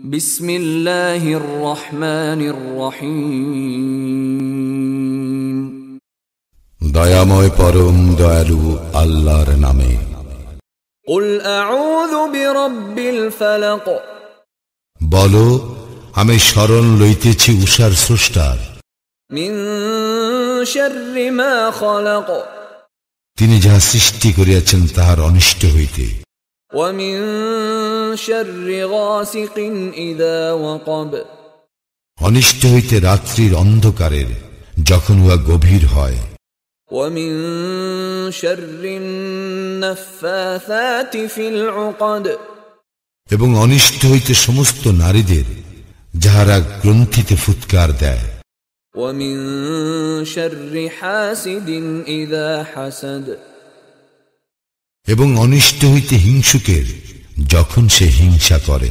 বিসমিল্লাহির রহমানির রহিম। দয়াময় পরম দয়ালু আল্লাহর নামে। কুল আউযু বিরাব্বিল ফালাক। বলো, আমি শরণ লইতেছি উষার স্রষ্টার। মিন শাররি মা খালাক। তিনি যাহা সৃষ্টি করিয়াছেন তাহার অনিষ্ট হইতে। ওয়া মিন শাররি গাসিকিন ইযা ওয়াকাব। অনিষ্ট হইতে রাত্রির অন্ধকারের যখন উহা গভীর হয়। ওয়া মিন শাররিন নাফফাসাতি ফিল উকাদ। এবং অনিষ্ট হইতে সমস্ত নারীদের যাহারা গ্রন্থিতে ফুৎকার দেয়। ওয়া মিন শাররি হাসিদিন ইযা হাসাদ। এবং অনিষ্ট হইতে হিংসুকের যখন সে হিংসা করে।